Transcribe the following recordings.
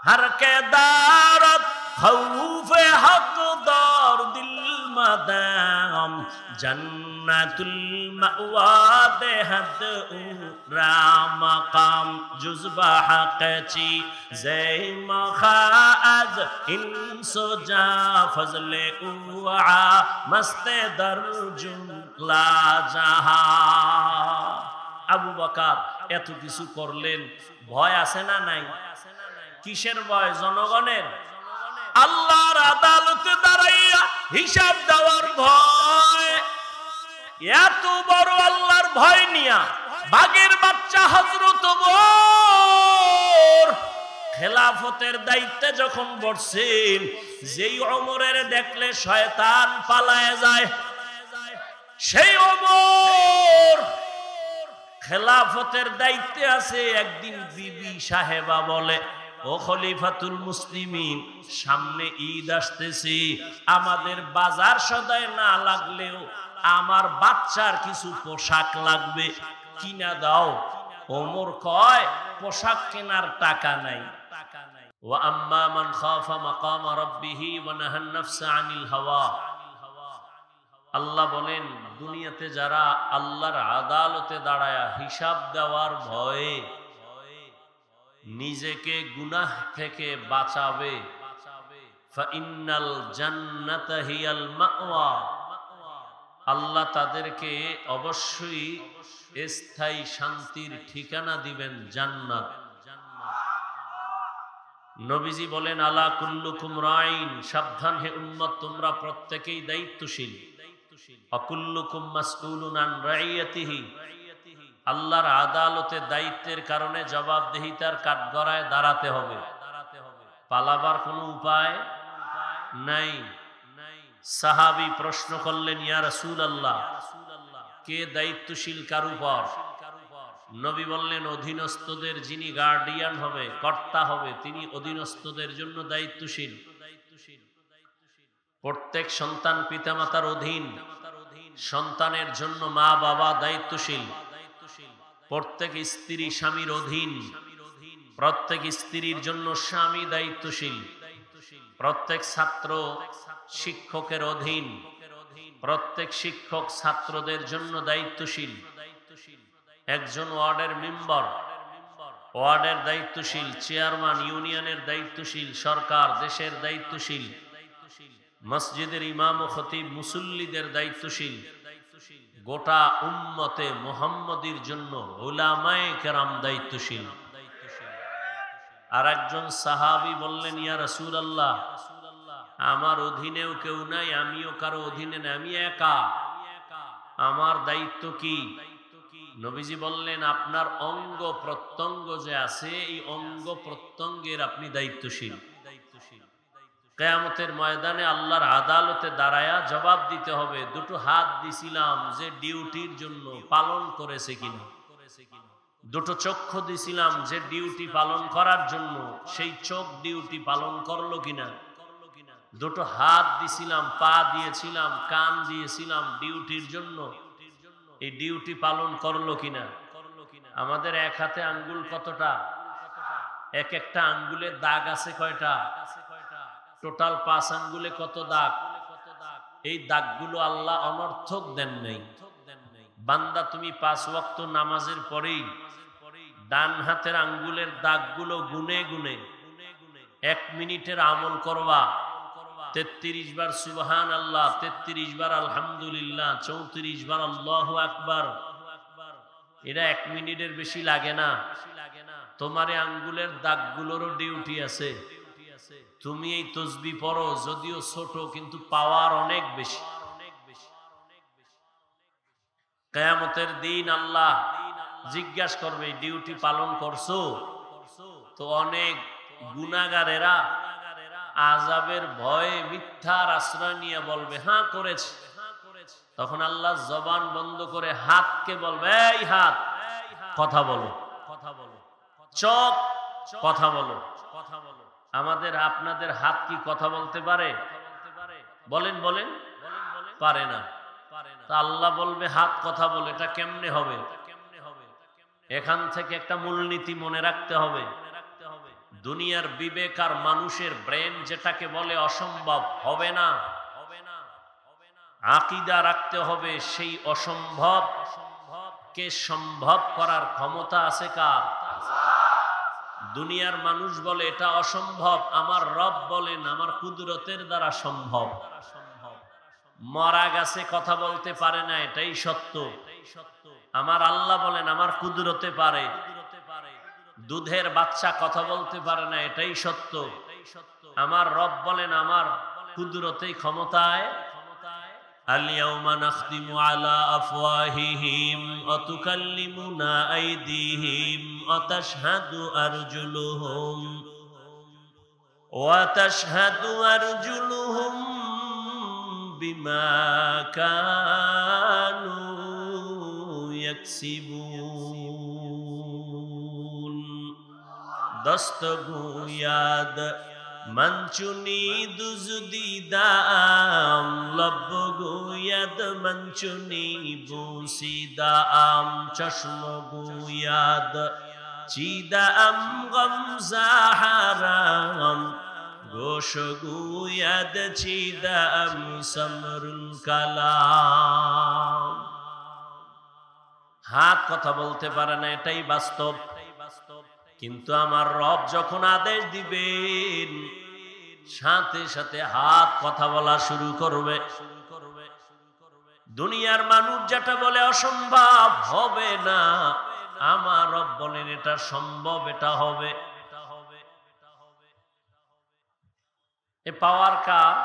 हर के दारत खौफे हक दार दिल मदाम जन्नतुल मअवा दे हद राम मकाम जुज़बा हक़ची ज़े मखाज इंसो जा फज़ले उआ मस्ते दर्जुम ला जहा। আবু বকর এত কিছু করলেন, ভয় আছে না নাই? কিসের ভয়? জনগণের। আল্লাহর আদালতে দাঁড়াইয়া হিসাব দেওয়ার ভয়। এত বড় আল্লাহর ভয় নিয়া বাঘের বাচ্চা হযরত ওমর খেলাফতের দায়িত্বে যখন বসছেন, যেই ওমরের দেখলে শয়তান পালায় যায়, সেই ওমর খেলাফতের দায়িত্বে আছে। একদিন বিবি সাহেবা বলে, ও খলিফাতুল মুসলিমিন, সামনে ঈদ আসতেছে, আমাদের বাজার সদাই না লাগলেও আমার বাচ্চার কিছু পোশাক লাগবে, কিনা দাও। ওমর কয়, পোশাক কেনার টাকা নাই। ওয়া আম্মা মান খাফা মাকাম রাব্বিহি ওয়া নাহান নাফসা আনিল হাওয়া। আল্লাহ বলেন, দুনিয়াতে যারা আল্লাহর আদালতে দাঁড়ায়া হিসাব দেওয়ার ভয়ে নিজেকে গুনাহ থেকে বাঁচাবে, ফাইন্নাল জান্নাতা হিয়াল মাওয়া, আল্লাহ তাদেরকে অবশ্যই স্থায়ী শান্তির ঠিকানা দিবেন, জান্নাত। নবীজি বলেন, আলা কুল্লুকুম রাইন, সাবধান হে উম্মত, তোমরা প্রত্যেকেই দায়িত্বশীল। অকুল্লুকুম মাসউলুন আন রাইয়াতিহি, আল্লাহর আদালতে দায়িত্বের কারণে জবাবদিহিতার কাঠগড়ায় দাঁড়াতে হবে, পালাবার কোনো উপায় নাই। সাহাবী প্রশ্ন করলেন, ইয়া রাসূলুল্লাহ, কে দায়িত্বশীল কার উপর? নবী বললেন, অধীনস্থদের যিনি গার্ডিয়ান হবে, কর্তা হবে, তিনি অধীনস্থদের জন্য দায়িত্বশীল। প্রত্যেক সন্তান পিতামাতার অধীন, সন্তানের জন্য মা বাবা দায়িত্বশীল। প্রত্যেক স্ত্রী স্বামীর অধীন, প্রত্যেক স্ত্রীর জন্য স্বামী দায়িত্বশীল। প্রত্যেক ছাত্র শিক্ষকের অধীন, প্রত্যেক শিক্ষক ছাত্রদের জন্য দায়িত্বশীল। একজন ওয়ার্ডের মেম্বার ওয়ার্ডের দায়িত্বশীল, চেয়ারম্যান ইউনিয়নের দায়িত্বশীল, সরকার দেশের দায়িত্বশীল, মসজিদের ইমাম ও খতিব মুসল্লিদের দায়িত্বশীল, গোটা উম্মতে মুহাম্মদীর জন্য উলামায়ে কেরাম দায়িত্বশীল। আর একজন সাহাবী বললেন, ইয়া রাসূলুল্লাহ, আমার অধীনেও কেউ নাই, আমিও কারো অধীনে নাই, আমি একা, আমার দায়িত্ব কি? নবীজি বললেন, আপনার অঙ্গ প্রত্যঙ্গ যে আছে, এই অঙ্গ প্রত্যঙ্গের আপনি দায়িত্বশীল। কিয়ামতের ময়দানে আল্লাহর আদালতে দাঁড়ায়া জবাব দিতে হবে, দুটো হাত দিছিলাম যে ডিউটির জন্য, পালন করেছে কিনা? দুটো চক্ষু দিছিলাম যে ডিউটি পালন করার জন্য, সেই চোখ ডিউটি পালন করলো কিনা? দুটো হাত দিছিলাম, পা দিয়েছিলাম, কান দিয়েছিলাম ডিউটির জন্য, এই ডিউটি পালন করলো কিনা? আমাদের এক হাতে আঙ্গুল কতটা? এক একটা আঙ্গুলে দাগ আছে কয়টা? টোটাল 5 আঙ্গুলে কত দাগ? এই দাগগুলো আল্লাহ অনর্থক দেন নাই। বান্দা, তুমি 5 ওয়াক্ত নামাজের পরেই ডান হাতের আঙ্গুলের দাগগুলো গুনে গুনে 1 মিনিটের আমল করবা। 33 বার সুবহানাল্লাহ, 33 বার আলহামদুলিল্লাহ, 34 বার আল্লাহু আকবার। এটা 1 মিনিটের বেশি লাগে না। তোমারে আঙ্গুলের দাগগুলোরও ডিউটি আছে। তুমি এই তসবিহ পড়ো, যদিও ছোট কিন্তু পাওয়ার অনেক বেশি। কিয়ামতের দিন আল্লাহ জিজ্ঞাসা করবে, ডিউটি পালন করছো? তো অনেক গুনাহগারেরা আযাবের ভয়ে মিথ্যার আশ্রয় নিয়ে বলবে, হ্যাঁ করেছে। তখন আল্লাহ জবান বন্ধ করে হাতকে বলবে, এই হাত কথা বলো, চোখ কথা বলো। আমাদের আপনাদের হাত কি কথা বলতে পারে? বলেন বলেন, পারে না। তা আল্লাহ বলবে হাত কথা বলে, এটা কেমনে হবে? এখান থেকে একটা মূলনীতি মনে রাখতে হবে। দুনিয়ার বিবেক আর মানুষের ব্রেন যেটাকে বলে অসম্ভব হবে না, আকীদা রাখতে হবে সেই অসম্ভব কে সম্ভব করার ক্ষমতা আছে কার? দুনিয়ার মানুষ বলে এটা অসম্ভব, আমার রব বলেন আমার কুদরতের দ্বারা সম্ভব। মরা গাছে কথা বলতে পারে না, এটাই সত্য। আমার আল্লাহ বলেন আমার কুদরতে পারে। দুধের বাচ্চা কথা বলতে পারে না, এটাই সত্য। আমার রব বলেন আমার কুদরতে ক্ষমতায়। আল-ইয়াওমা নাখতিমু আলা আফওয়াহিহিম ওয়া তুকাল্লিমুনা আইদিহিম ওয়া তাশহাদু আরজুলুহুম বিমা কানু ইয়াকসিবুন। দস্তগুয়াদ মঞ্চুনি দুজদিদাম লব্বগুয়াদ মঞ্চুনি বুসিদাম চশমগুয়াদ চিদাম গমজাহারাম গোশগুয়াদ চিদাম সমরুল কালাম। হাত কথা বলতে পারে না, এটাই বাস্তব। কিন্তু আমার রব যখন আদেশ দিবেন সাথে সাথে হাত কথা বলা শুরু করবে। দুনিয়ার মানুষ যেটা বলে অসম্ভব হবে না, আমার রব বলেন এটা সম্ভব, এটা হবে। এ পাওয়ার কার?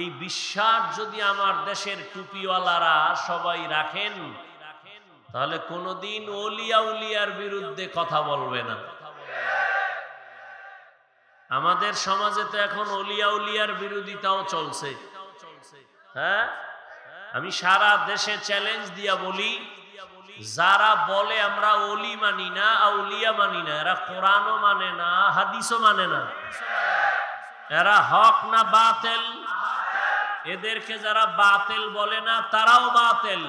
এই বিশ্বাস যদি আমার দেশের টুপিওয়ালারা সবাই রাখেন, তাহলে কোনদিন ওলিয়া উলিয়ার বিরুদ্ধে কথা বলবে না। আমাদের সমাজে তো এখন ওলিয়া উলিয়ার বিরোধিতাও চলছে। হ্যাঁ, আমি সারা দেশে চ্যালেঞ্জ দিয়া বলি, যারা বলে আমরা ওলি মানি না, আউলিয়া মানি না, এরা কোরআনও মানে না, হাদিসও মানে না। এরা হক না বাতিল? এদেরকে যারা বাতিল বলে না তারাও বাতিল।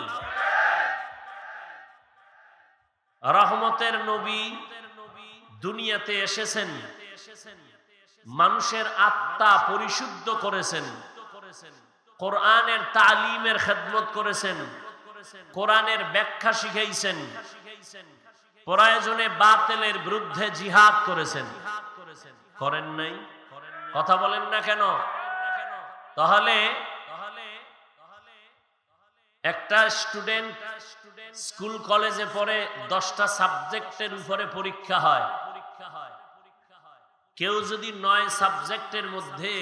রহমতের নবী দুনিয়াতে এসেছেন, মানুষের আত্মা পরিশুদ্ধ করেছেন, কোরআনের তালিমের খেদমত করেছেন, কোরআনের ব্যাখ্যা শিখাইছেন, প্রয়োজনে বাতিলের বিরুদ্ধে জিহাদ করেছেন। করেন নাই? কথা বলেন না কেন? তাহলে একটা স্টুডেন্ট স্কুল কলেজে পড়ে 10টা সাবজেক্টের উপরে পরীক্ষা হয়। কেউ যদি 9 সাবজেক্টের মধ্যে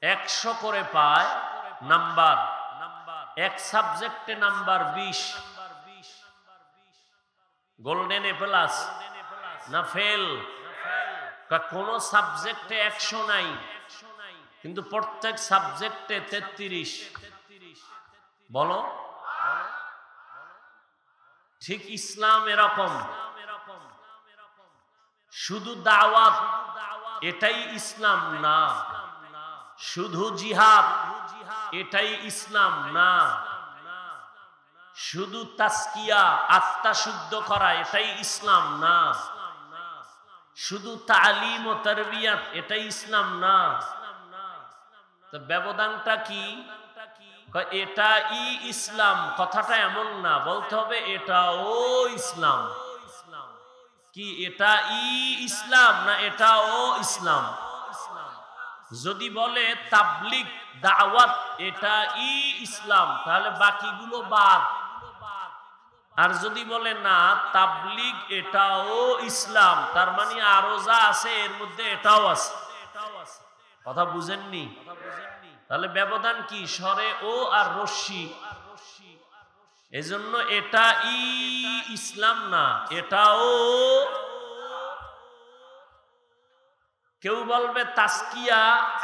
100 করে পায় নাম্বার, এক সাবজেক্টে নাম্বার 20, গোল্ডেন এ প্লাস না ফেল? কোন সাবজেক্টে 100 নাই, কিন্তু প্রত্যেক সাবজেক্টে 33। বলো, ঠিক ইসলাম এরকম। শুধু দাওয়াত এটাই ইসলাম না, শুধু জিহাদ এটাই ইসলাম না, শুধু তাসকিয়া আত্মা শুদ্ধ করা এটাই ইসলাম না, শুধু তালিম ও তারবিয়াত এটাই ইসলাম না। তো ব্যবধানটা কি? এটা ই ইসলাম কথাটা এমন না, বলতে হবে এটাও ইসলাম। কি এটা ই ইসলাম না এটাও ইসলাম? যদি বলে তাবলিগ দাওয়াত এটা ই ইসলাম, তাহলে বাকিগুলো বাদ। আর যদি বলে না তাবলিগ এটাও ইসলাম, তার মানে আরো যা আছে এর মধ্যে এটাও আছে। কথা বুঝেননি? তাহলে ব্যবধান কি? স্বরে ও আর রশ্মি। এজন্য এটা ই ইসলাম না, এটাও। কেউ বলবে তাসকিয়া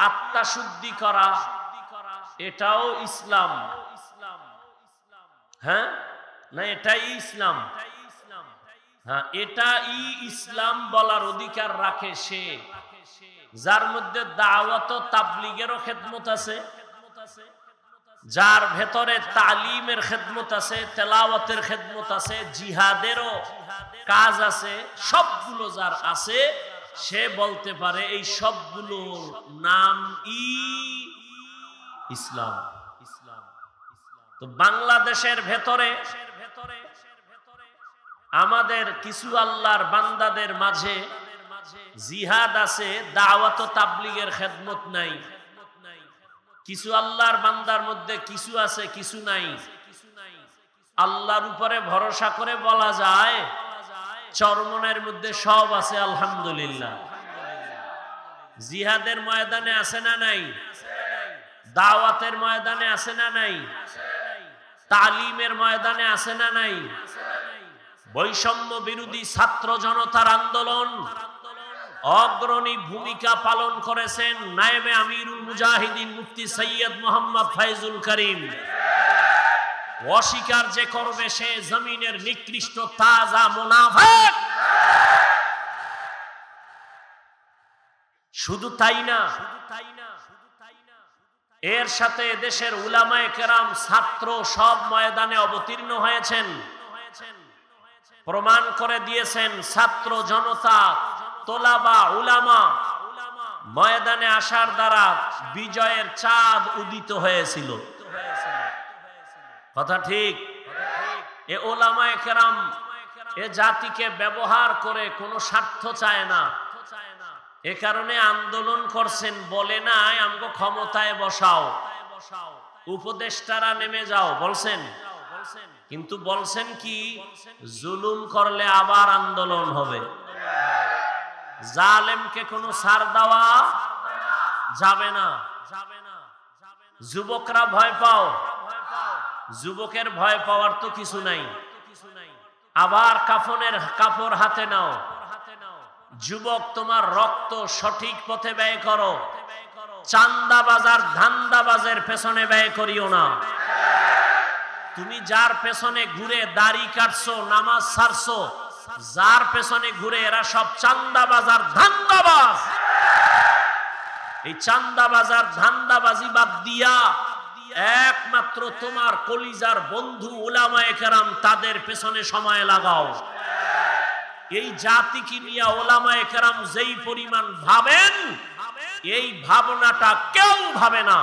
আত্মা শুদ্ধি করা এটাও ইসলাম। হ্যাঁ না, এটাই ইসলাম। হ্যাঁ, এটা ই ইসলাম বলার অধিকার রাখে সে যার মধ্যে দাওয়াত ও তাবলীগেরও খেদমত আছে, যার ভেতরে তালিমের খেদমত আছে, তেলাওয়াতের খেদমত আছে, জিহাদেরও কাজ আছে, সবগুলো যার আছে, সে বলতে পারে এই সবগুলোর নাম ইসলাম। তো বাংলাদেশের ভেতরে আমাদের কিছু আল্লাহর বান্দাদের মাঝে জিহাদ আছে, দাওয়াত ও তাবলীগের খেদমত নাই। কিছু আল্লাহর বান্দার মধ্যে কিছু আছে, কিছু নাই। আল্লাহর উপরে ভরসা করে বলা যায় চরমনের মধ্যে সব আছে, আলহামদুলিল্লাহ। জিহাদের ময়দানে আছে না নাই? দাওয়াতের ময়দানে আছে না নাই? তালিমের ময়দানে আছে না নাই? বৈষম্য বিরোধী ছাত্র জনতার আন্দোলন অগ্রণী ভূমিকা পালন করেছেন নায়েবে আমিরুল মুজাহিদিন মুফতি সৈয়দ মোহাম্মদ ফাইজুল করিম। অস্বীকার যে করবে সে জমিনের নিকৃষ্ট তাজা মুনাফিক। শুধু তাই না, এর সাথে দেশের উলামায়ে কেরাম, ছাত্র সব ময়দানে অবতীর্ণ হয়েছেন, প্রমাণ করে দিয়েছেন ছাত্র জনতা, তোলাবা, উলামা ময়দানে আসার দ্বারা বিজয়ের চাঁদ উদিত হয়েছিল। কথা ঠিক? এ উলামায়ে কেরাম এ জাতিকে ব্যবহার করে কোনো স্বার্থ চায় না, এ কারণে আন্দোলন করছেন। বলে নাই আমগো ক্ষমতায় বসাও, উপদেষ্টারা নেমে যাও, বলছেন। কিন্তু বলছেন কি, জুলুম করলে আবার আন্দোলন হবে, জালেমকে কোনো ছাড় দেওয়া যাবে না। যুবকরা ভয় পাও, যুবকের ভয় পাওয়ার তো কিছু নাই। আবার কাফনের কাপড় হাতে নাও, যুবক তোমার রক্ত সঠিক পথে ব্যয় করো, চান্দাবাজার ধান্দাবাজের পেছনে ব্যয় করিও না। তুমি যার পেছনে ঘুরে দাড়ি কাটছো, নামাজ ছাড়ছো, যার পেছনে ঘুরে এরা সব চান্দাবাজার ধান্দাবাজ। এই চান্দাবাজার ধান্দাবাজি বাদ দিয়া একমাত্র তোমার কলিজার বন্ধু উলামায়ে কেরাম, তাদের পেছনে সময় লাগাও। এই জাতিকে নিয়ে উলামায়ে কেরাম যেই পরিমাণ ভাবেন, এই ভাবনাটা কেউ ভাবে না।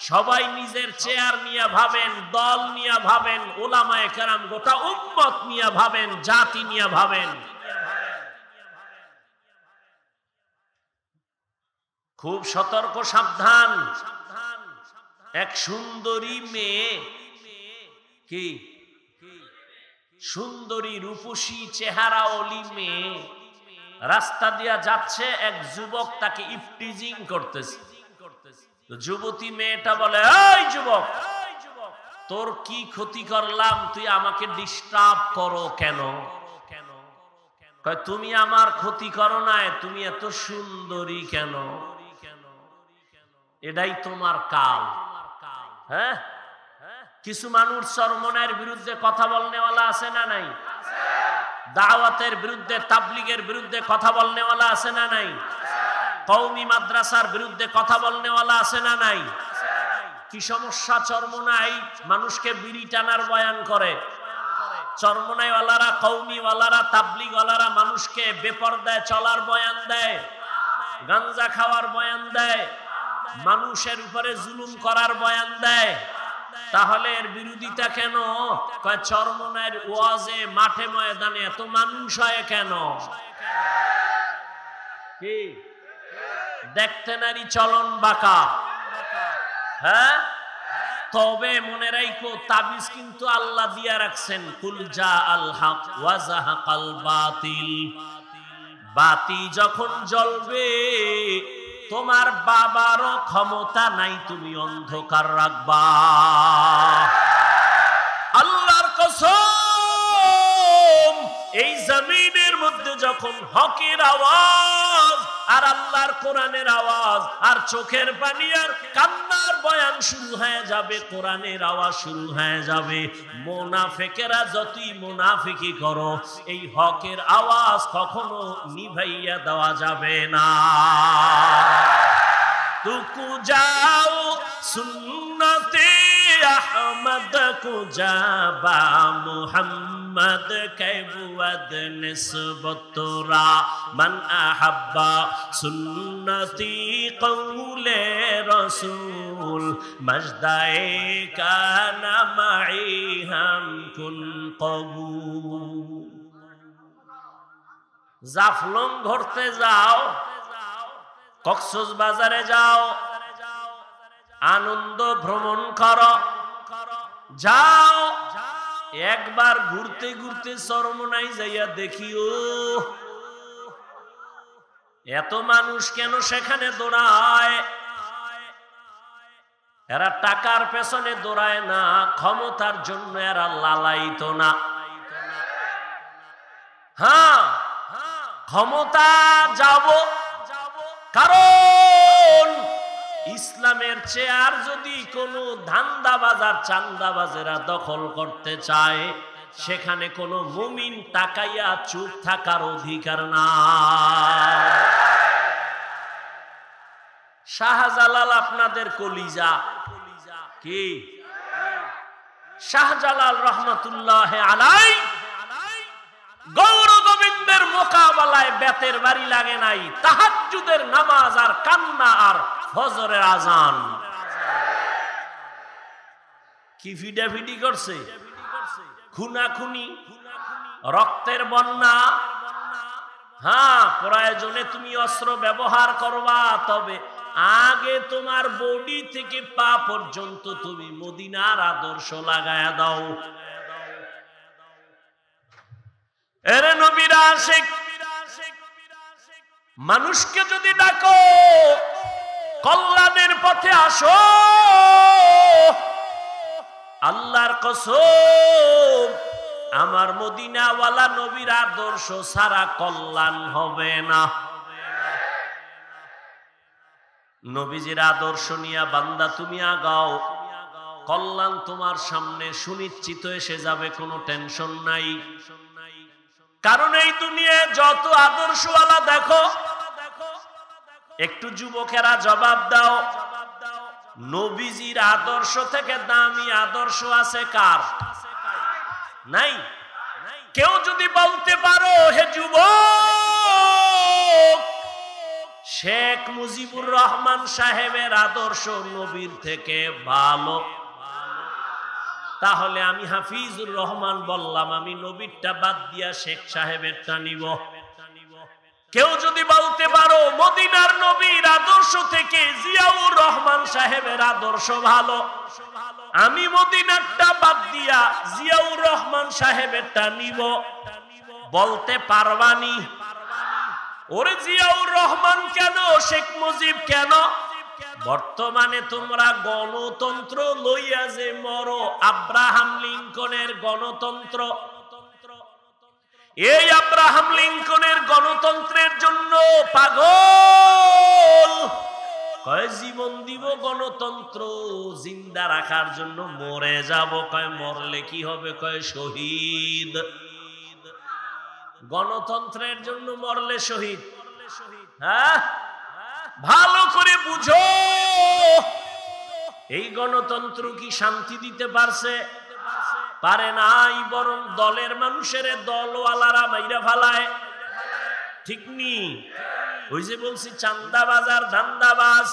সবাই নিজের চেয়ার নিয়ে ভাবেন, দল নিয়ে ভাবেন, উলামায়ে কেরাম গোটা উম্মত নিয়ে ভাবেন, জাতি নিয়ে ভাবেন। খুব সতর্ক, সাবধান। এক সুন্দরী মেয়ে, কি সুন্দরী রূপসী চেহারা ওলি মেয়ে রাস্তা দিয়া যাচ্ছে, এক যুবক তাকে ইফটিজিং করতেছে। যুবতী মেয়েটা বলে, এই যুবক, তোর কি ক্ষতি করলাম, তুই আমাকে ডিস্টার্ব করো কেন? কয়, তুমি আমার ক্ষতি করো না, তুমি এত সুন্দরী কেন? এটাই তোমার কাল। হ্যাঁ, কিছু মানুষ চরমনের বিরুদ্ধে কথা বলনেওয়ালা আছে না নাই? দাওয়াতের বিরুদ্ধে, তাবলীগের বিরুদ্ধে কথা বলনেওয়ালা আছে না নাই? কওমি মাদ্রাসার বিরুদ্ধে কথা বলনেওয়ালা আছে না নাই? কি সমস্যা চরমনাই? মানুষকে বিড়ি টানার বয়ান করে। চরমনাই ওয়ালারা, কওমি ওয়ালারা, তাবলীগ ওয়ালারা মানুষকে বেপরদায় চলার বয়ান দেয়, গাঞ্জা খাওয়ার বয়ান দেয়, মানুষের উপরে জুলুম করার বয়ান দেয়। তাহলে এর বিরোধিতা কেন? কয়, চরমনাইয়ের ওয়াজে, মাঠে ময়দানে এত মানুষ হয় কেন? কি দেখতে নারী চলন বাঁকা। হ্যাঁ, তবে মনে রাখো, তাবিজ কিন্তু আল্লাহ দিয়া রাখছেন। কুল জা আল হক ওয়া যাহাকাল বাতিল। বাতি যখন জ্বলবে, তোমার বাবারও ক্ষমতা নাই তুমি অন্ধকার রাখবা। আল্লাহর কসম, এই জমিনের মধ্যে যখন হকের আওয়াজ আর আল্লাহর কোরআনের আওয়াজ আর চোখের পানি আর কান্নার বয়ান শুরু হয়ে যাবে, কোরআনের আওয়াজ শুরু হয়ে যাবে, মুনাফিকেরা যতই মুনাফিকি করো, এই হকের আওয়াজ কখনো নিভাইয়া দেওয়া যাবে না। তুকু যাও सुन्नते अहमद को जाबा मुहम्मद के बुअद निस्बतुरा मन अहब्बा सुन्नती कौले रसूल मजदाए काना माई हम कुन कबूल। জাফলং ঘুরতে যাও, কক্সবাজারে যাও, আনন্দ ভ্রমণ করো, যাও একবার ঘুরতে ঘুরতে চরমোনাই যাইয়া দেখিও এত মানুষ কেন সেখানে দৌড়ায়। এরা টাকার পেছনে দৌড়ায় না, ক্ষমতার জন্য এরা লালায়িত না। হ্যাঁ, ক্ষমতা যাব, কারণ ইসলামের চেয়ার যদি কোনো ধান্দাবাজার চান্দাবাজেরা দখল করতে চায়, সেখানে কোনো মুমিন তাকাইয়া চুপ থাকার অধিকার না। শাহজালাল আপনাদের কলিজা কি? শাহজালাল রহমতুল্লাহ আলাই গৌর গোবিন্দের মোকাবেলায় বেতের বাড়ি লাগে নাই, তাহাজ্জুদের নামাজ আর কান্না আর ফজরের আজান। কি ফিডাফিডি করছে, খুনাখুনি, রক্তের বন্যা। হ্যাঁ, প্রয়োজনে তুমি অস্ত্র ব্যবহার করবা, তবে আগে তোমার বডি থেকে পা পর্যন্ত তুমি মদিনার আদর্শ লাগায়া দাও। এরে নবীর আশিক, মানুষকে যদি ডাকো কল্যাণের পথে আসো, আল্লাহর কসম আমার মদিনাওয়ালা নবীর আদর্শ ছাড়া কল্যাণ হবে না। নবীজির আদর্শ নিয়ে বান্দা তুমি আগাও, কল্যাণ তোমার সামনে সুনিশ্চিত এসে যাবে, কোনো টেনশন নাই। কারণ এই দুনিয়ায় যত আদর্শওয়ালা দেখো, একটু যুবকেরা জবাব দাও, নবীজির আদর্শ থেকে দামি আদর্শ আছে কার? নাই। কেউ যদি বলতে পারো হে যুবক, শেখ মুজিবুর রহমান সাহেবের আদর্শ নবীর থেকে ভালো, তাহলে আমি হাফিজুর রহমান বললাম, আমি নবীরটা বাদ দিয়া শেখ সাহেবেরটা নিব। কেউ যদি বলতে পারো মদিনার নবীর আদর্শ থেকে জিয়াউর রহমান সাহেবের আদর্শ ভালো, আমি মদিনারটা বাদ দিয়া জিয়াউর রহমান সাহেবেরটা নিব, বলতে পারবানি? ওরে জিয়াউর রহমান কেন, শেখ মুজিব কেন? বর্তমানে তোমরা গণতন্ত্র লইয়া যে মরো, আব্রাহাম লিঙ্কনের গণতন্ত্র, এই আব্রাহাম লিঙ্কনের গণতন্ত্রের জন্য পাগল, কয় জীবন দিব গণতন্ত্র জিন্দা রাখার জন্য, মরে যাব, কয় মরলে কি হবে, কয় শহীদ। গণতন্ত্রের জন্য মরলে শহীদ। হ্যাঁ, ভালো করে বুঝো, এই গণতন্ত্র কি শান্তি দিতে পারছে? পারে নাই, বরং দলের মানুষের দলওয়ালারা মাইরা ফালায়। ঠিক নি? ওই যে বলছি চান্দাবাজ আর ধান্দাবাজ,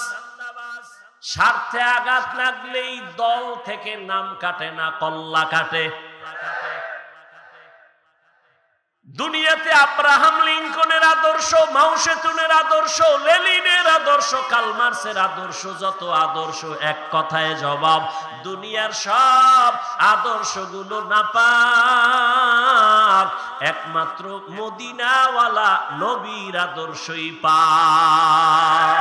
স্বার্থে আঘাত লাগলেই দল থেকে নাম কাটে না, কল্লা কাটে। দুনিয়াতে আব্রাহাম লিঙ্কনের আদর্শ, মাও সেতুনের আদর্শ, লেনিনের আদর্শ, কার্ল মার্ক্সের আদর্শ, যত আদর্শ এক কথায় জবাব, দুনিয়ার সব আদর্শগুলো নাপাক, একমাত্র মদিনাওয়ালা নবীর আদর্শই পাক।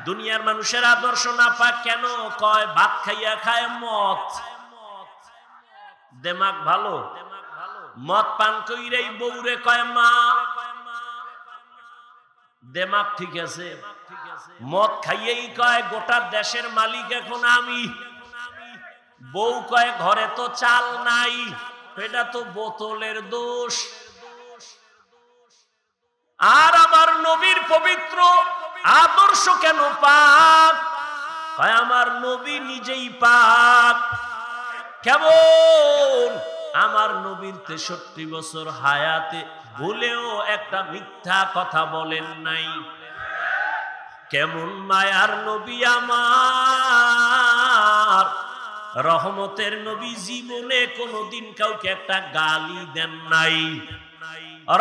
দুনিয়ার মানুষের আদর্শ নাপাক কেন? কয় ভাত খাইয়া খায় মদ, দেমাগ ভালো, মদ পান কইরাই বউরে কয় মা, দেমাগ ঠিক আছে। মদ খাইয়েই কয় গোটা দেশের মালিক এখন আমি, বউ কয় ঘরে তো চাল নাই, এটা তো বোতলের দোষ। আর আমার নবীর পবিত্র আদর্শ কেন পাক? কয় আমার নবী নিজেই পাক। কেমন? আমার নবীর 63 বছর হায়াতে ভুলেও একটা মিথ্যা কথা বলেন নাই। কেমন মায়ার নবী আমার, রহমতের নবী, জীবনে কোনোদিন কাউকে একটা গালি দেন নাই।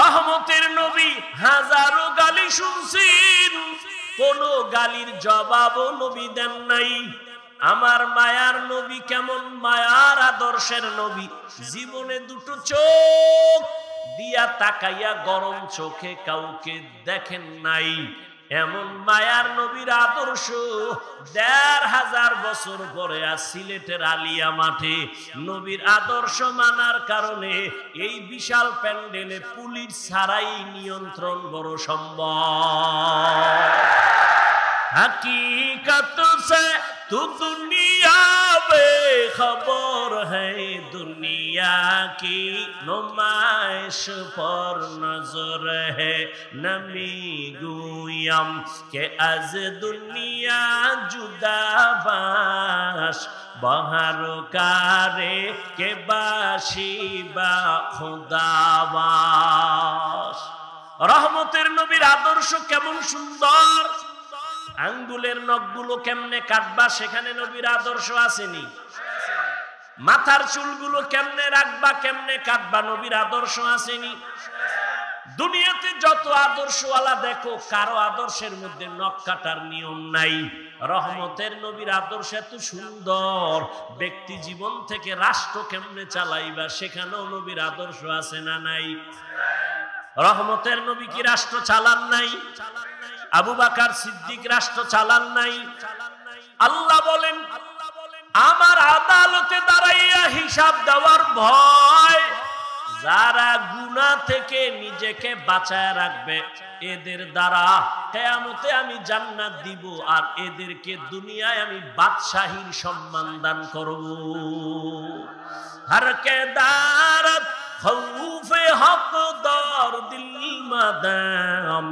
রহমতের নবী হাজারো গালি শুনছেন, কোন গালির জবাবও নবী দেন নাই। আমার মায়ার নবী কেমন মায়ার আদর্শের নবী, জীবনে দুটো চোখ দিয়া তাকাইয়া গরম চোখে কাউকে দেখেন নাই। এমন মায়ার নবীর আদর্শ ১৫০০ বছর পরে আজ সিলেটের আলিয়া মাঠে নবীর আদর্শ মানার কারণে এই বিশাল প্যান্ডেলে পুলিশ ছাড়াই নিয়ন্ত্রণ বড় সম্ভব। हकीकत से तू दुनिया बेखबर है, दुनिया की नुमाइश पर नजर है। नमी गुयम के अज दुनिया जुदा बाश, बहर कारे के बाशी बा खुदाबाश। रहमतेर नबीर आदर्श केमन सुंदर, আঙ্গুলের নখগুলো কেমনে কাটবা সেখানে নবীর আদর্শ আসেনি। মাথার চুলগুলো কেমনে রাখবা কেমনে কাটবা নবীর আদর্শ আসেনি। দুনিয়াতে যত আদর্শওয়ালা দেখো কারো আদর্শের মধ্যে নখ কাটার নিয়ম নাই। রহমতের নবীর আদর্শ এত সুন্দর, ব্যক্তি জীবন থেকে রাষ্ট্র কেমনে চালাইবা সেখানেও নবীর আদর্শ আছে না নাই? রহমতের নবী কি রাষ্ট্র চালান নাই? আবু বকর সিদ্দিক রাষ্ট্র চালান নাই? আল্লাহ বলেন আমার আদালতে দাঁড়াইয়া হিসাব দেওয়ার ভয়, যারা গুনাহ থেকে নিজেকে বাঁচায় রাখবে এদের দ্বারা কিয়ামতে আমি জান্নাত দিব, আর এদেরকে দুনিয়ায় আমি বাদশাহীর সম্মান দান করব। হর কে দারত খৌফে হক দর দিল মাদাম,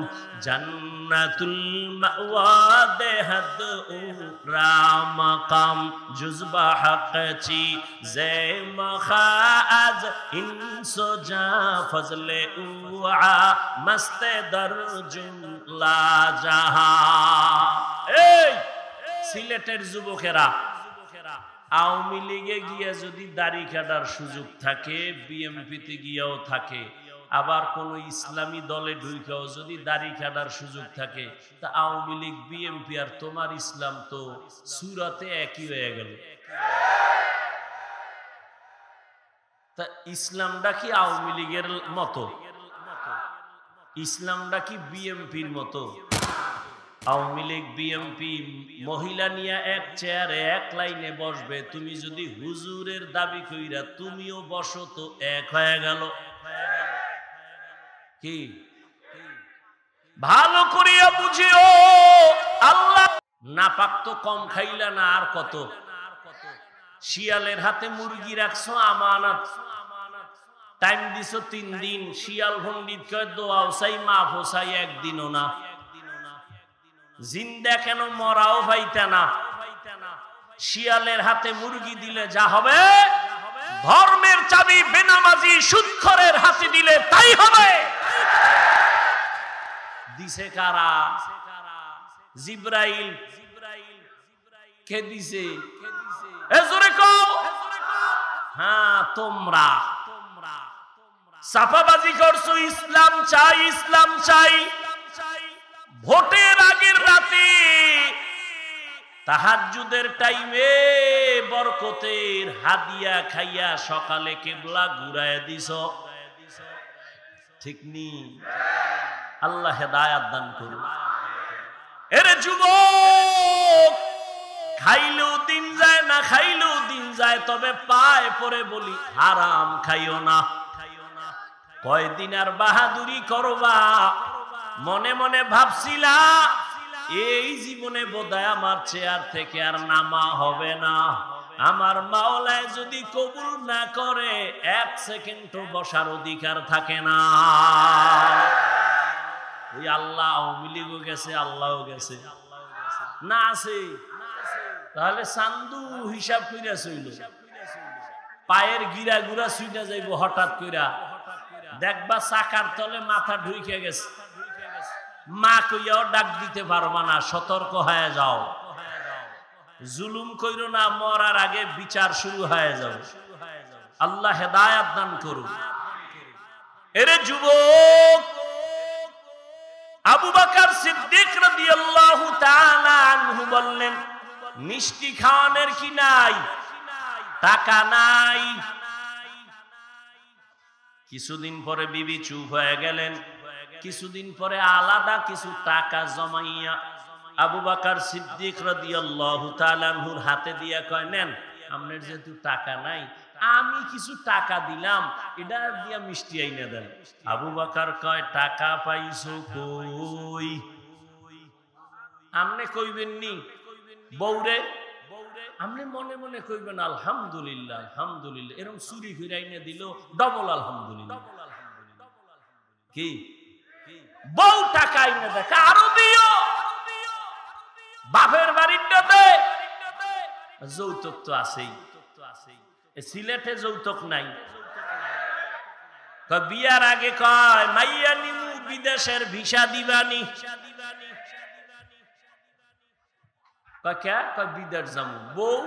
জান্নাতুল মাওয়া দেহদ উরা মাকাম, জুজবা হক চি জে মখাজ ইনসো জা ফজলে উআ মস্তে দর জুমলা জাহা। এই সিলেটের যুবকেরা, আওয়ামী লীগে গিয়া যদি দাড়ি কাটার সুযোগ থাকে, বিএমপিতে গিয়াও থাকে, আবার কোন ইসলামী দলে ঢুকাও যদি দাড়ি কাটার সুযোগ থাকে, তা আওয়ামী লীগ বিএমপি আর তোমার ইসলাম তো সূরাতে একই হয়ে গেল। তা ইসলামটা কি আওয়ামী লীগের মতো? ইসলামটা কি বিএমপির মতো? আওয়ামী লীগ বিএমপি মহিলা নিয়ে এক চেয়ারে এক লাইনে বসবে, তুমি যদি হুজুরের দাবি কইরা তুমিও বসো তো এক হয়ে গেল। কি ভালো করিয়া বুঝিও, আল্লাহ নাপাক তো কম খাইলা না, আর কত? শিয়ালের হাতে মুরগি রাখছো আমানত, টাইম দিছো 3 দিন, শিয়াল পণ্ডিত কয় দোয়াও চাই মাফ চাই, একদিনও না। জিন্দা কেন মরাও পাইতা না, শিয়ালের হাতে মুরগি দিলে যা হবে, ধর্মের চাবি বেনামাজি সুদখোরের হাতে দিলে তাই হবে। দিছে কারা? জিবরাইল। কে দিছে? এ জোরে কও। হ্যাঁ তোমরা সাফাবাজি করছো, ইসলাম চাই ইসলাম চাই। ভোটের আগের রাতে তাহাজ্জুদের টাইমে বরকতের হাদিয়া খাইয়া সকালে কিবলা ঘুরায় দিছ, ঠিক নি? আল্লাহ হেদায়াত দান করুন। এরে যুবক, খাইলেও দিন যায় না খাইলেও দিন যায়, তবে পায় পরে বলি হারাম খাইও না। কয়দিন আর বাহাদুরি করবা? মনে মনে ভাবছিলা এই জীবনে বোধহয় আমার চেয়ার থেকে আর নামা হবে না, আমার মাওলায় যদি কবুল না করে 1 সেকেন্ডও বসার অধিকার থাকে না। ওই আল্লাহ আওয়ামী লীগও গেছে, আল্লাহও গেছে না, আছে তাহলে চান্দু হিসাব কইরা চইল, পায়ের গিরা গুড়া ছুইটা যাইব হঠাৎ কইরা, দেখবা চাকার তলে মাথা ঢুকে গেছে, মা কইয়াও ডাক দিতে পারবা না, সতর্ক হয়ে যাও। জুলুম কইরো না, মরার আগে বিচার শুরু হয়ে যাবে। আল্লাহ হেদায়েত দান করুন। এরে যুবক, আবু বকর সিদ্দিক রাদিয়াল্লাহু তাআলা আনহু বললেন, মিষ্টি খাওয়ানোর কি নাই? টাকা নাই। কিছুদিন পরে বিবি চুপ হয়ে গেলেন। কিছুদিন পরে আলাদা কিছু টাকা জমাইয়া আবু বকর সিদ্দিক রাদিয়াল্লাহু তাআলা আনহুর হাতে দিয়া কয়, নেন, আপনার যেহেতু টাকা নাই, আমি কিছু টাকা দিলাম, এটা দিয়া মিষ্টি আইনা দেন। আবু বকর কয়, টাকা পাইছো কই? আমনে কইবেন নি বউরে, আপনি মনে মনে কইবেন আলহামদুলিল্লাহ আলহামদুলিল্লাহ, এরকম চুরি ফিরে আইনা দিল ডবল আলহামদুলিল্লাহ। কি বউ টাকা আইনা দেখ, আরো দিও, বাপের বাড়িটাতে যৌতুক তো আছেই, সিলেটে যৌতুক নাই। বিয়ার আগে কয়, মাইয়া নিমু, বিদেশের ভিসা দিবানি। কয় বিদেশ যামু। বউ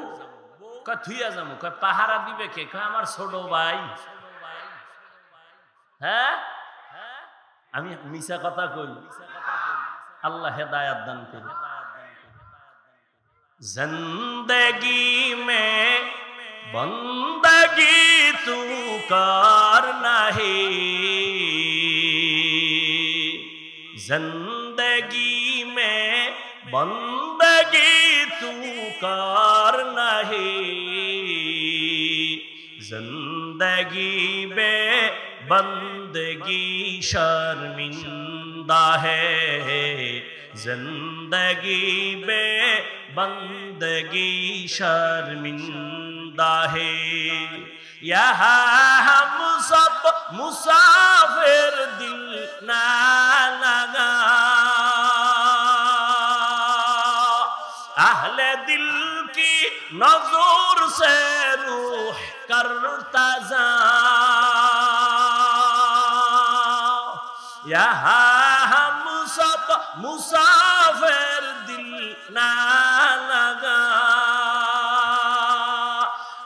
কয় থুইয়া যামু। কয় পাহারা দিবে কে? কয় আমার ছোট ভাই। হ্যাঁ, আমি মিছা কথা কই? আল্লাহ হেদায়েত দান করুন। जिंदगी में बंदगी तू कर नहीं, जिंदगी में बंदगी तू कर नहीं, जिंदगी में बंदगी शर्मिंदा है, जिंदगी में बंदगी शर्मिंदा है। यहाँ हम सब मुसाफिर, दिल ना लगा, अहले दिल की नजर से रूह करता जा, यहाँ हम सब मुसाफिर, दिल ना लगा,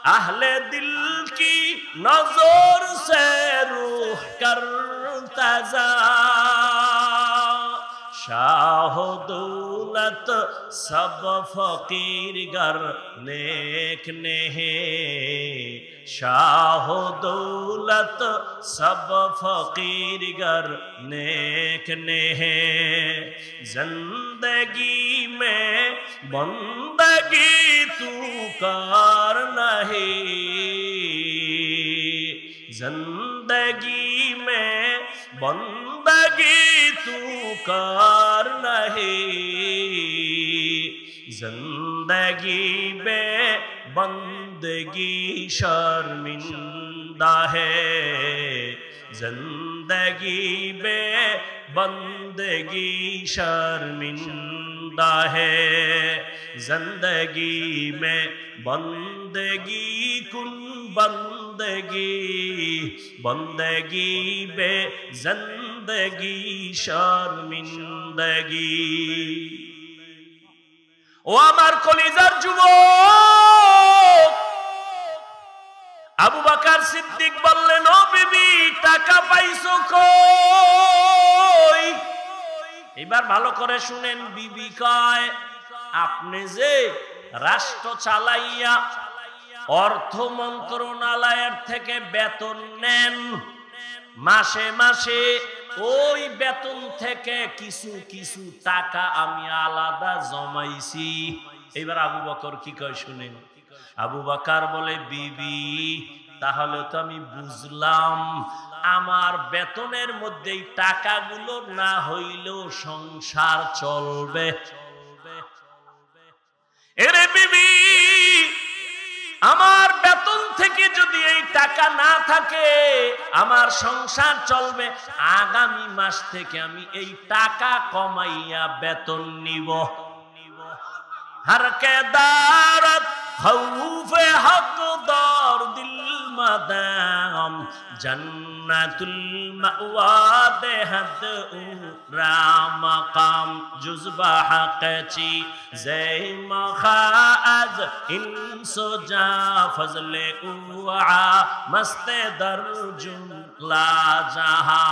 अहले दिल की नजर से रूह करता जा, शाह दौलत सब फकीर गर नेक नहीं, शाह दौलत सब फकीर गर नेक नहीं, जिंदगी में बंदगी तू कर नहीं, जिंदगी में बंदगी तू कर नहीं, जिंदगी में बंदगी शर्मिंदा है, जिंदगी में बंदगी शर्मिंदा है, जिंदगी में बंदगी कुन बंदगी, बंदगी बे जिंदगी शर्मिंदगी। ও আমার কলিজার যুবক, আবু বকর সিদ্দিক বললেন, ও বিবি, টাকা পাইছো কই? এবার ভালো করে শুনেন। বিবি কয়, আপনি যে রাষ্ট্র চালাইয়া অর্থ মন্ত্রণালয়ের থেকে বেতন নেন, মাসে মাসে ওই বেতন থেকে কিছু কিছু টাকা আমি আলাদা জমাইছি। এবার আবু বকর কি কয় শুনেন। আবু বকর বলে, বিবি, তাহলে তো আমি বুঝলাম আমার বেতনের মধ্যে এই টাকাগুলো না হইলেও সংসার চলবে। এরে বিবি, আমার বেতন থেকে যদি এই টাকা না থাকে আমার সংসার চলবে, আগামী মাস থেকে আমি এই টাকা কমাইয়া বেতন নিব। हर के दारत खौफे हक दार दिल मदाम जन्नतुल मअवा दे हद उरा मकाम जुज़बा हक़ची ज़े मखाज इंसो जा फज़ले उआ मस्ते दर्जुम ला जहा।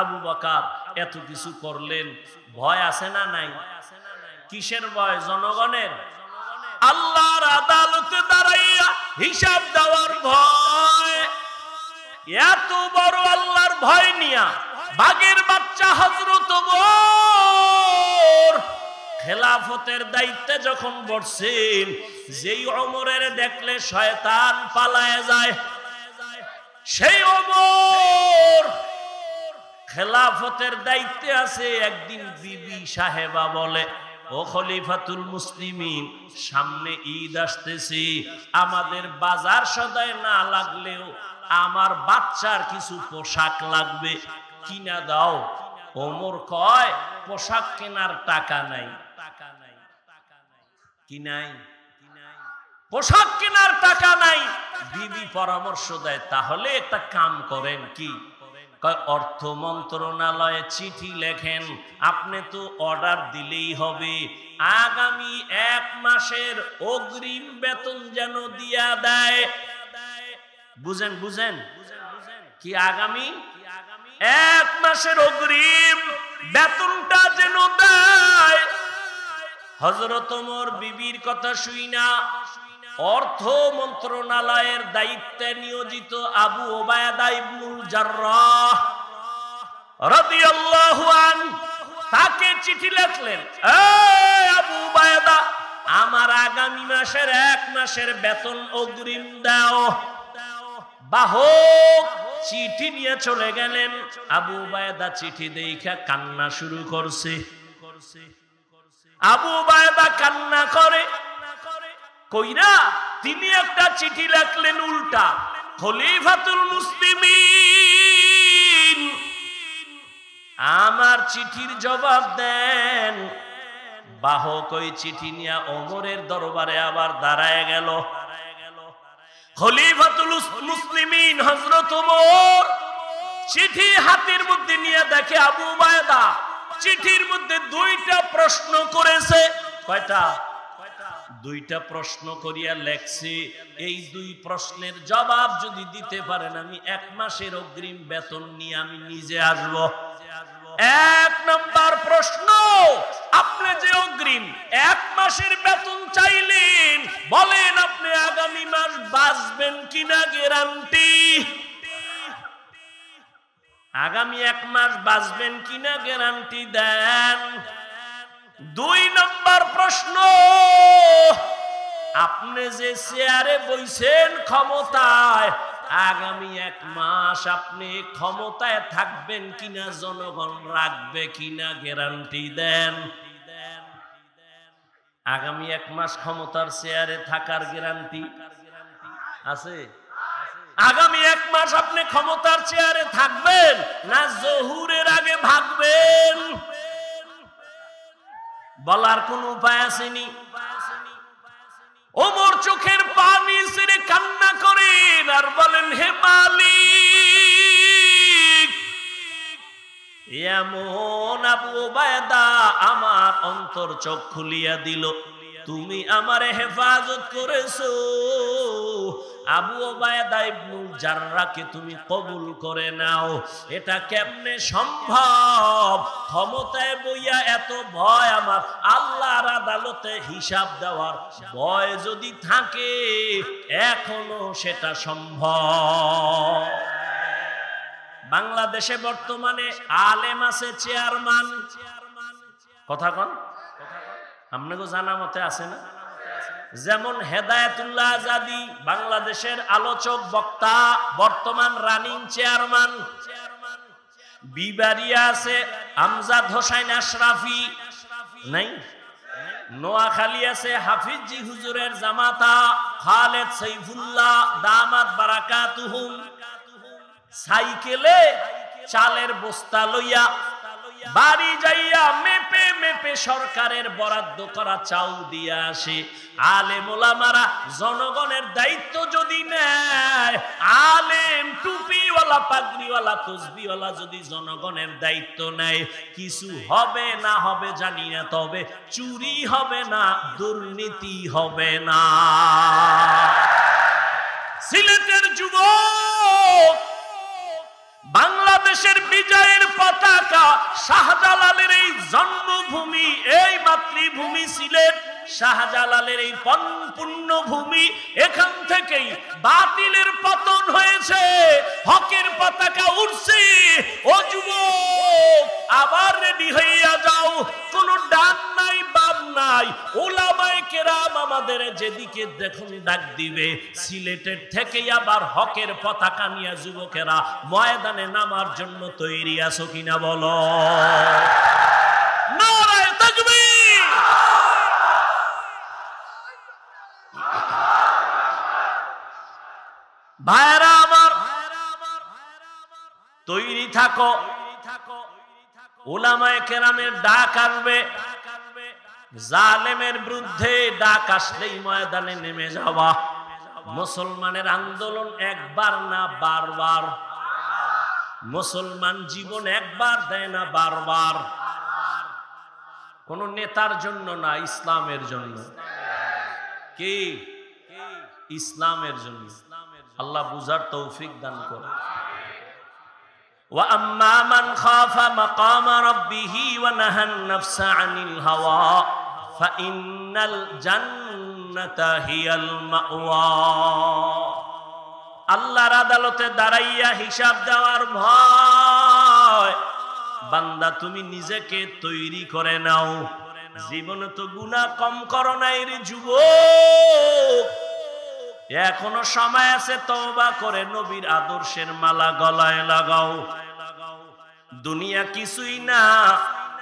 আবু বকর এত কিছু করলেন, ভয় আছে না নাই? কিসের ভয়? জনগণের। আল্লাহর আদালতে দাঁড়াইয়া হিসাব দেওয়ার ভয়। এত বড় আল্লাহর ভয় নিয়া বাঘের বাচ্চা হযরত ওমর খেলাফতের দায়িত্বে যখন বসছেন, যেই ওমরের দেখলে শয়তান পালায় যায়, সেই ওমর খেলাফতের দায়িত্বে আছে। একদিন বিবি সাহেবা বলে, ও খলিফাতুল মুসলিমিন, সামনে ঈদ আসতেছে, আমাদের বাজার সদাই না লাগলেও আমার বাচ্চার কিছু পোশাক লাগবে, কিনা দাও। ওমর কয়, পোশাক কেনার টাকা নাই। কি নাই? পোশাক কেনার টাকা নাই। বিবি পরামর্শ দেয়, তাহলে একটা কাম করেন। কি? অর্থ মন্ত্রণালয়ে চিঠি লেখেন, আপনি তো অর্ডার দিলেই হবে, আগামী 1 মাসের অগ্রিম বেতন যেন দিয়া দেয়। বুঝেন বুঝেন কি? আগামী 1 মাসের অগ্রিম বেতনটা যেন দেয়। হযরত ওমর বিবির কথা শুইনা অর্থ মন্ত্রণালয়ের দায়িত্বে নিয়োজিত আবু ওবায়দা ইবনুল জাররাহ রাদিয়াল্লাহু আনহু তাকে চিঠি লিখলেন, এই আবু ওবায়দা, আমার আগামী মাসের 1 মাসের বেতন অগ্রিম দাও। বাহক চিঠি নিয়ে চলে গেলেন। আবু ওবায়দা চিঠি দেখা কান্না শুরু করছে। আবু ওবায়দা কান্না করে কইরা তিনি একটা চিঠি লিখলেন উল্টা, খলিফাতুল মুসলিমিন আমার চিঠির জবাব দেন। বাহক ওই চিঠি নিয়ে ওমরের দরবারে আবার দাঁড়ায় গেল। খলিফাতুল মুসলিমিন হযরত ওমর চিঠি হাতের মধ্যে নিয়ে দেখে আবু ওবায়দা চিঠির মধ্যে 2টা প্রশ্ন করেছে। কয়টা? 2টা প্রশ্ন করিয়া লেখছে, এই 2 প্রশ্নের জবাব যদি দিতে পারেন আমি 1 মাসের অগ্রিম বেতন নিয়ে আমি নিজে আসব। 1 নম্বর প্রশ্ন, আপনি যে অগ্রিম 1 মাসের বেতন চাইলেন, বলেন আপনি আগামী মাস বাঁচবেন কিনা, গ্যারান্টি? আগামী 1 মাস বাঁচবেন কিনা গ্যারান্টি দেন। 2 নম্বর প্রশ্ন, আপনি যে চেয়ারে বইছেন ক্ষমতায়, আগামী 1 মাস আপনি ক্ষমতায় থাকবেন কিনা, জনগণ রাখবে কিনা, গ্যারান্টি দেন। আগামী 1 মাস ক্ষমতার চেয়ারে থাকার গ্যারান্টি আছে? আগামী 1 মাস আপনি ক্ষমতার চেয়ারে থাকবেন না জহুরের আগে ভাগবেন? বলার কোন উপায় আসেনি। ওমর চোখের পানি ছেড়ে কান্না করেন আর বলেন, হে মালিক, এমন আবু ওবায়দা আমার অন্তর চোখ খুলিয়া দিল, তুমি আমারে হেফাজত করেছো, আবু ওবায়দা ইবনুল জাররাহকে তুমি কবুল করে নাও। এটা কেমনে সম্ভব? ক্ষমতায় বইয়া এত ভয় আমার, আল্লাহর আদালতে হিসাব দেওয়ার ভয় যদি থাকে, এখনো সেটা সম্ভব। বাংলাদেশে বর্তমানে আলেম আছে চেয়ারম্যান, কথা কন, আপনাকে জানা মতে আছে না? যেমন হেদায়েতুল্লাহ আজাদি বাংলাদেশের আলোচক বক্তা, বর্তমান রানিং চেয়ারম্যান। বিবারিয়া আছে আমজাদ হোসেন আশরাফি, নাই? নোয়াখালী আছে হাফিজি হুজুরের জামাতা খালেদ সাইফুল্লাহ দামাত বারাকাতুহুম। সাইকেলে চালের বস্তা লইয়া বাড়ি যাইয়া মেপে মেপে সরকারের বরাদ্দ করা চাউল দিয়ে আসে। আলেম ওলামারা জনগণের দায়িত্ব যদি নেয়, আলেম টুপিওয়ালা পাগড়িওয়ালা তসবিওয়ালা যদি জনগণের দায়িত্ব নেয়, কিছু হবে না হবে জানি না, তবে চুরি হবে না, দুর্নীতি হবে না। সিলেটের যুবক, বাংলাদেশের বিজয়ের পতাকা, শাহজালালের এই জন্মভূমি, এই মাতৃভূমি সিলেট, শাহজালালের এই পুণ্যভূমি, এখান থেকেই বাতিলের পতন হয়েছে, হকের পতাকা উঠছে। ও যুবক, আবার রেডি হইয়া যাও, কোন ডাক নাই বাম নাই, ওলামায়ে কেরাম আমাদের যেদিকে দেখুন ডাক দিবে, সিলেটের থেকেই আবার হকের পতাকা নিয়ে যুবকেরা ময়দানে নামার জন্য তৈরি আছো কিনা বলো? নারায়ে তাকবীর। ভাইরা আমার, তৈরি থাকো। উলামায়ে কেরামের ডাক আসবে, জালেমের বিরুদ্ধে ডাক আসলেই ময়দানে নেমে যাওয়া। মুসলমানের আন্দোলন একবার না বারবার, মুসলমান জীবন একবার দেয় না বারবার। কোন নেতার জন্য না, ইসলামের জন্য। কি? ইসলামের জন্য। আল্লাহ বুঝার তৌফিক দান করে। وَأَمَّا مَنْ خَافَ مَقَامَ رَبِّهِ وَنَهَى النَّفْسَ عَنِ الْهَوَى فَإِنَّ الْجَنَّةَ هِيَ الْمَأْوَى। আল্লাহর আদালতে দাঁড়াইয়া হিসাব দেওয়ার ভয়, বান্দা তুমি নিজেকে তৈরি করে নাও। জীবনে তো গুনাহ কম করো নাই রে যুবক, এখনো সময় আছে, তওবা করে নবীর আদর্শের মালা গলায় লাগাও। দুনিয়া কিছুই না,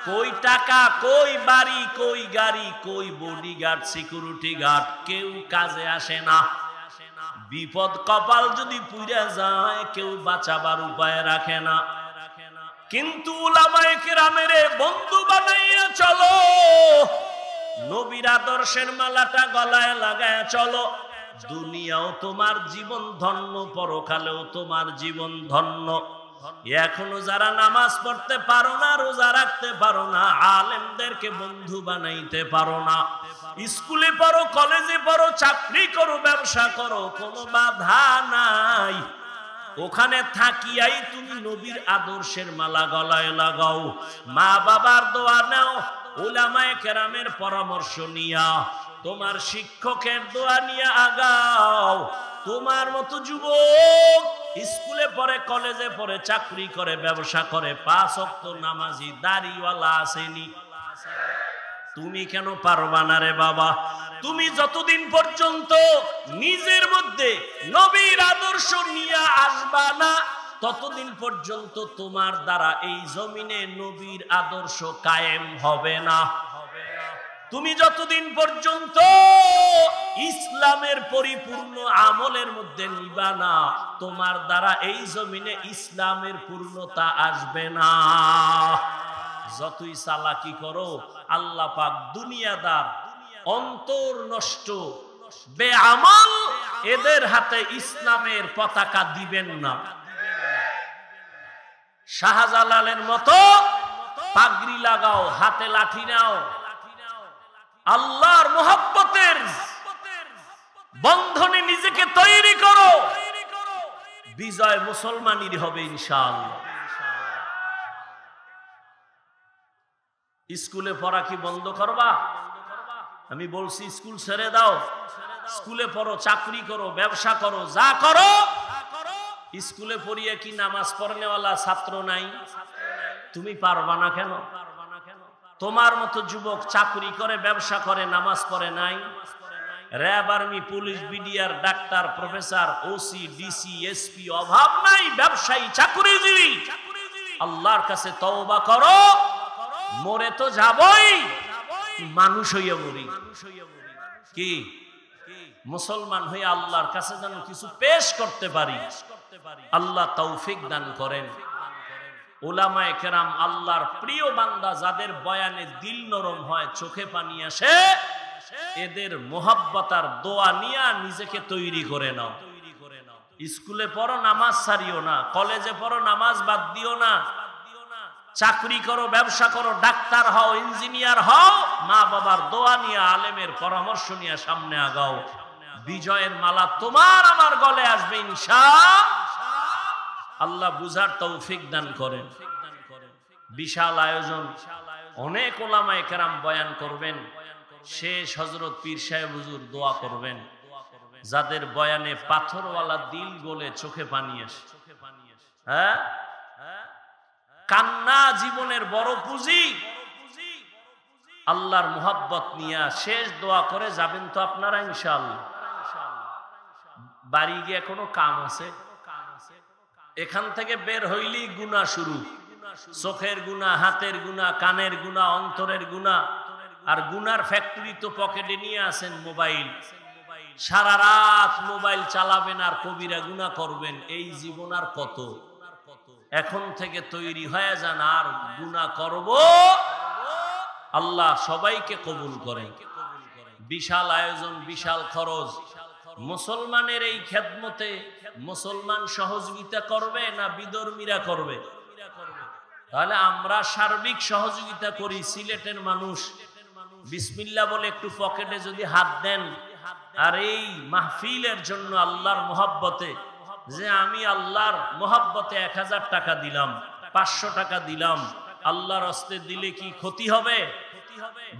কই টাকা, কই বাড়ি, কই গাড়ি, কই বডিগার্ড, সিকিউরিটি গার্ড, কেউ কাজে আসে না। বিপদ কপাল যদি পুইরা যায়, কেউ বাঁচাবার উপায় রাখে না। কিন্তু উলামায়ে কেরামের বন্ধু বানাইয়া চলো, নবীর আদর্শের মালাটা গলায় লাগায়া চলো। দুনিয়াও তোমার জীবন ধন্য, পরকালেও তোমার জীবন ধন্য। এখনো যারা নামাজ পড়তে পারো না, রোজা রাখতে পারো না, আলেমদেরকে বন্ধু বানাইতে পারো না, স্কুলে পড়ো, কলেজে পড়ো, চাকরি করো, ব্যবসা করো, কোনো বাধা নাই। ওখানে থাকিয়াই তুমি নবীর আদর্শের মালা গলায় লাগাও। মা বাবার দোয়া নাও, উলামায়ে কেরামের পরামর্শ নিয়া, তোমার শিক্ষকের দোয়া নিয়ে আগাও। তোমার মতো যুবক স্কুলে পড়ে, কলেজে পড়ে, চাকরি করে, ব্যবসা করে, 5 ওয়াক্ত নামাজি, দাড়িওয়ালা আসেনি। তুমি কেন পারবা না রে বাবা? তুমি যতদিন পর্যন্ত নিজের মধ্যে নবীর আদর্শ নিয়ে আসবা না, ততদিন পর্যন্ত তোমার দ্বারা এই জমিনে নবীর আদর্শ কায়েম হবে না। তুমি যতদিন পর্যন্ত ইসলামের পরিপূর্ণ আমলের মধ্যে নিবা না, তোমার দ্বারা এই জমিনে ইসলামের পূর্ণতা আসবে না। যতই চালাকি করো, আল্লাহ পাক দুনিয়াদার, অন্তর নষ্ট, বেআমল, এদের হাতে ইসলামের পতাকা দিবেন না। শাহজালালের মতো পাগড়ি লাগাও, হাতে লাঠি নাও, আল্লাহর মুহাব্বতের বন্ধনে নিজেকে তৈরি করো, বিজয় মুসলমানের হবে ইনশাআল্লাহ। স্কুলে পড়া কি বন্ধ করবা? আমি বলছি স্কুল ছেড়ে দাও, স্কুলে পড়ো, চাকরি করো, ব্যবসা করো, যা করো। স্কুলে পড়িয়ে কি নামাজ পড়নেওয়ালা ছাত্র নাই? তুমি পারবা না কেন? তোমার মতো যুবক চাকরি করে, ব্যবসা করে, নামাজ পড়ে নাই? RAB, army, police, BDR, doctor, professor, OC, DC, SP, অভাব নাই, ব্যবসায়ী, চাকরিজীবী। আল্লাহর কাছে তওবা করো, মরে তো যাবই, মানুষ হইয়া মরি। কি মুসলমান হয়ে আল্লাহর কাছে যেন কিছু পেশ করতে পারি, আল্লাহ তৌফিক দান করেন। উলামায়ে কেরাম আল্লাহর প্রিয় বান্দা যাদের বয়ানে দিল নরম হয়, চোখে পানি আসে, এদের মোহাব্বত আর দোয়া নিয়ে নিজেকে তৈরি করে নাও। স্কুলে পড়ো, নামাজ ছাড়িও না। কলেজে পড়ো, নামাজ বাদ দিও না। চাকরি করো, ব্যবসা করো, ডাক্তার হও, ইঞ্জিনিয়ার হও, মা বাবার দোয়া নিয়ে, আলেমের পরামর্শ নিয়ে সামনে আগাও। বিজয়ের মালা তোমার আমার গলে আসবে ইনশাআল্লাহ। বুঝার তৌফিক দান করেন। বিশাল আয়োজন, অনেক ওলামায়ে কেরাম বয়ান করবেন। শেষ হযরত পীর সাহেব হুজুর দোয়া করবেন। যাদের বয়ানে পাথরওয়ালা দিল গলে চোখে পানি আসে। হ্যাঁ, কান্না জীবনের বড় পুঁজি। আল্লাহর মোহাব্বত নিয়ে শেষ দোয়া করে যাবেন তো আপনারা ইনশাআল্লাহ। বাড়ি গিয়ে কোনো কাম আছে? এখান থেকে বের হইলেই গুনাহ শুরু। চোখের গুনাহ, হাতের গুনাহ, কানের গুনাহ, অন্তরের গুনাহ। আর গুনার ফ্যাক্টরি তো পকেটে নিয়ে আসেন মোবাইল। সারা রাত মোবাইল চালাবেন আর কবিরা গুনাহ করবেন। এই জীবন আর কত? এখন থেকে তৈরি হয়ে যান, আর গুনাহ করব। আল্লাহ সবাইকে কবুল করেন। বিশাল আয়োজন, বিশাল খরচ। মুসলমানের এই খেদমতে মুসলমান সহযোগিতা করবে না বিধর্মীরা করবে? তাহলে আমরা সার্বিক সহযোগিতা করি। সিলেটের মানুষ বিসমিল্লাহ বলে একটু পকেটে যদি হাত দেন, আর এই মাহফিলের জন্য আল্লাহর মোহাব্বতে, যে আমি আল্লাহর মোহাব্বতে 1000 টাকা দিলাম, 500 টাকা দিলাম, আল্লাহর হস্তে দিলে কি ক্ষতি হবে?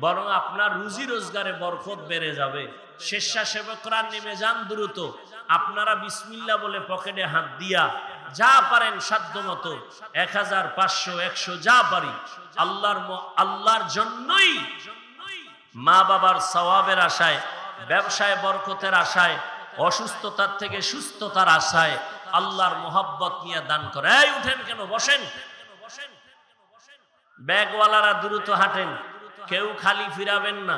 বরং আপনার রুজি রোজগারে বরকত বেড়ে যাবে। স্বেচ্ছাসেবকরা নেমে যান দ্রুত। আপনারা বিসমিল্লাহ বলে পকেটে হাত দিয়া যা পারেন সাধ্য মতো 1000, 500, 100 যা পারি আল্লাহর জন্যই, মা বাবার সওয়াবের আশায়, ব্যবসায় বরকতের আশায়, অসুস্থতার থেকে সুস্থতার আশায় আল্লাহর মোহাব্বত নিয়ে দান করে। এই উঠেন কেন, বসেন। ব্যাগওয়ালারা দ্রুত হাঁটেন, কেউ খালি ফিরাবেন না।